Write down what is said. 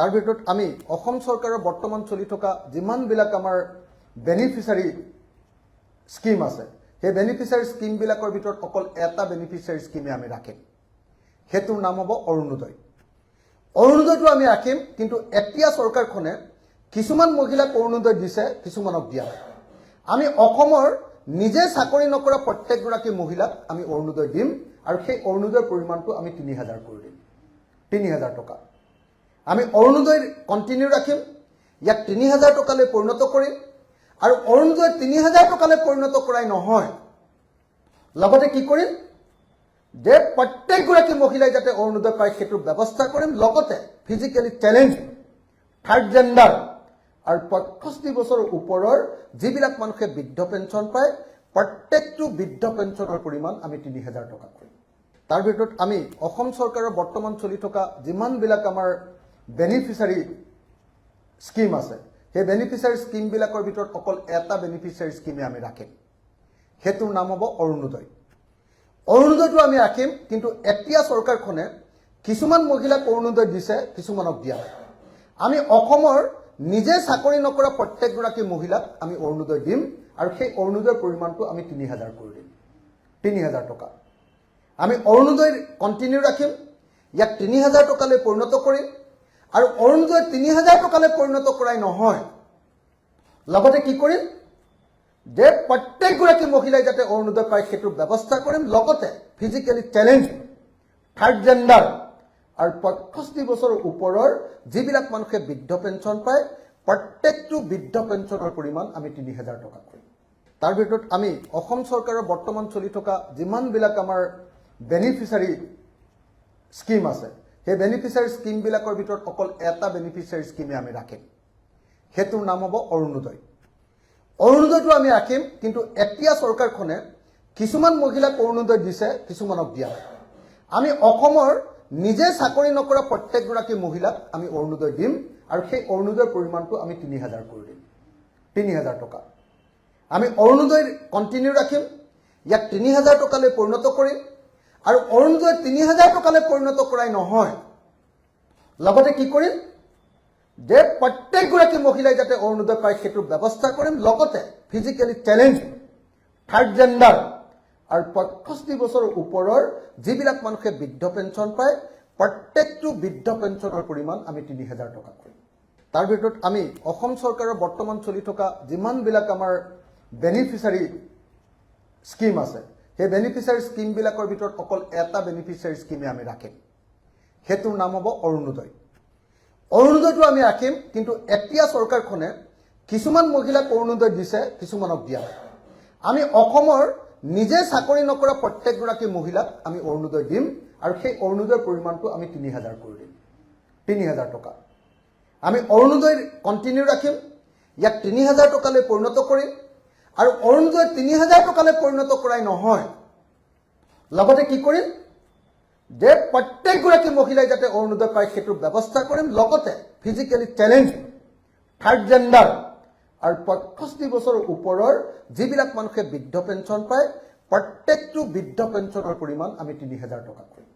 তাৰ ভিতৰত আমি অসম চৰকাৰৰ বৰ্তমান চলি থকা যিমানবিলাক আমাৰ বেনিফিচিয়াৰী স্কিম আছে সেই বেনিফিচিয়াৰী স্কিমবিলাকৰ ভিতৰত অকল এটা বেনিফিচিয়াৰী স্কিমে আমি ৰাখিম। সেইটোৰ নাম হ'ব অৰুণোদয়। অৰুণোদয়টো আমি ৰাখিম, কিন্তু এতিয়া চৰকাৰখনে কিছুমান মহিলাক অৰুণোদয় দিছে, কিছুমানক দিয়া নাই। আমি অসমৰ নিজে চাকৰি নকৰা প্ৰত্যেকগৰাকী মহিলাক আমি অৰুণোদয় দিম, আৰু সেই অৰুণোদয়ৰ পৰিমাণটো আমি ৩,০০০ কৰি দিম, ৩,০০০ টকা। আমি অৰুণোদয় কণ্টিনিউ ৰাখিম, ইয়াক ৩,০০০ টকালৈ পৰিণত কৰিম, আৰু অৰুণোদয় ৩,০০০ টকালৈ পৰিণত কৰাই নহয়, লগতে কি কৰিম যে প্ৰত্যেকগৰাকী মহিলাই যাতে অৰুণোদয় পায় সেইটোৰ ব্যৱস্থা কৰিম। লগতে ফিজিকেলি চেলেঞ্জ, থাৰ্ড জেণ্ডাৰ আৰু 65 বছৰৰ ওপৰৰ যিবিলাক মানুহে বৃদ্ধ পেঞ্চন পায়, প্ৰত্যেকটো বৃদ্ধ পেঞ্চনৰ পৰিমাণ আমি ৩,০০০ টকা কৰিম। তাৰ ভিতৰত আমি অসম চৰকাৰৰ বৰ্তমান চলি থকা যিমানবিলাক আমাৰ বেনিফিচিয়াৰী স্কিম আছে সেই বেনিফিচিয়াৰী স্কিমবিলাকৰ ভিতৰত অকল এটা বেনিফিচিয়াৰী স্কিমে আমি ৰাখিম। সেইটোৰ নাম হ'ব অৰুণোদয়। অৰুণোদয়টো আমি ৰাখিম, কিন্তু এতিয়া চৰকাৰখনে কিছুমান মহিলাক অৰুণোদয় দিছে, কিছুমানক দিয়া নাই। আমি অসমৰ নিজে চাকৰি নকৰা প্ৰত্যেকগৰাকী মহিলাক আমি অৰুণোদয় দিম, আৰু সেই অৰুণোদয়ৰ পৰিমাণটো আমি ৩,০০০ কৰি দিম, ৩,০০০ টকা। আমি অৰুণোদয় কণ্টিনিউ ৰাখিম, ইয়াক ৩,০০০ টকালৈ পৰিণত কৰিম, আৰু অৰুণোদয় ৩,০০০ টকালৈ পৰিণত কৰাই নহয়, লগতে কি কৰিম যে প্ৰত্যেকগৰাকী মহিলাই যাতে অৰুণোদয় পায় সেইটোৰ ব্যৱস্থা কৰিম। লগতে ফিজিকেলি চেলেঞ্জ, থাৰ্ড জেণ্ডাৰ আৰু 65 বছৰৰ ওপৰৰ যিবিলাক মানুহে বৃদ্ধ পেঞ্চন পায়, প্ৰত্যেকটো বৃদ্ধ পেঞ্চনৰ পৰিমাণ আমি ৩,০০০ টকা কৰিম। তাৰ ভিতৰত আমি অসম চৰকাৰৰ বৰ্তমান চলি থকা যিমানবিলাক আমাৰ বেনিফিচিয়াৰী স্কিম আছে সেই বেনিফিচিয়াৰী স্কিমবিলাকৰ ভিতৰত অকল এটা বেনিফিচিয়াৰী স্কিমে আমি ৰাখিম। সেইটোৰ নাম হ'ব অৰুণোদয়। অৰুণোদয়টো আমি ৰাখিম, কিন্তু এতিয়া চৰকাৰখনে কিছুমান মহিলাক অৰুণোদয় দিছে, কিছুমানক দিয়া নাই। আমি অসমৰ নিজে চাকৰি নকৰা প্ৰত্যেকগৰাকী মহিলাক আমি অৰুণোদয় দিম, আৰু সেই অৰুণোদয়ৰ পৰিমাণটো আমি ৩,০০০ কৰি দিম, ৩,০০০ টকা। আমি অৰুণোদয় কণ্টিনিউ ৰাখিম, ইয়াক ৩,০০০ টকালৈ পৰিণত কৰিম, আৰু অৰুণোদয় ৩,০০০ টকালৈ পৰিণত কৰাই নহয়, লগতে কি কৰিম যে প্ৰত্যেকগৰাকী মহিলাই যাতে অৰুণোদয় পায় সেইটোৰ ব্যৱস্থা কৰিম। লগতে ফিজিকেলি চেলেঞ্জ, থাৰ্ড জেণ্ডাৰ আৰু 65 বছৰৰ ওপৰৰ যিবিলাক মানুহে বৃদ্ধ পেঞ্চন পায়, প্ৰত্যেকটো বৃদ্ধ পেঞ্চনৰ পৰিমাণ আমি ৩,০০০ টকা কৰিম। তাৰ ভিতৰত আমি অসম চৰকাৰৰ বৰ্তমান চলি থকা যিমানবিলাক আমাৰ বেনিফিচিয়াৰী স্কিম আছে সেই বেনিফিচিয়াৰী স্কিমবিলাকৰ ভিতৰত অকল এটা বেনিফিচিয়াৰী স্কিমে আমি ৰাখিম। সেইটোৰ নাম হ'ব অৰুণোদয়। অৰুণোদয়টো আমি ৰাখিম, কিন্তু এতিয়া চৰকাৰখনে কিছুমান মহিলাক অৰুণোদয় দিছে, কিছুমানক দিয়া নাই। আমি অসমৰ নিজে চাকৰি নকৰা প্ৰত্যেকগৰাকী মহিলাক আমি অৰুণোদয় দিম, আৰু সেই অৰুণোদয়ৰ পৰিমাণটো আমি ৩,০০০ কৰি দিম, ৩,০০০ টকা। আমি অৰুণোদয় কণ্টিনিউ ৰাখিম, ইয়াক ৩,০০০ টকালৈ পৰিণত কৰিম, আৰু অৰুণোদয় ৩,০০০ টকালৈ পৰিণত কৰাই নহয়, লগতে কি কৰিম যে প্ৰত্যেকগৰাকী মহিলাই যাতে অৰুণোদয় পায় সেইটোৰ ব্যৱস্থা কৰিম। লগতে ফিজিকেলি চেলেঞ্জ, থাৰ্ড জেণ্ডাৰ আৰু 65 বছৰৰ ওপৰৰ যিবিলাক মানুহে বৃদ্ধ পেঞ্চন পায়, প্ৰত্যেকটো বৃদ্ধ পেঞ্চনৰ পৰিমাণ আমি ৩,০০০ টকা কৰিম।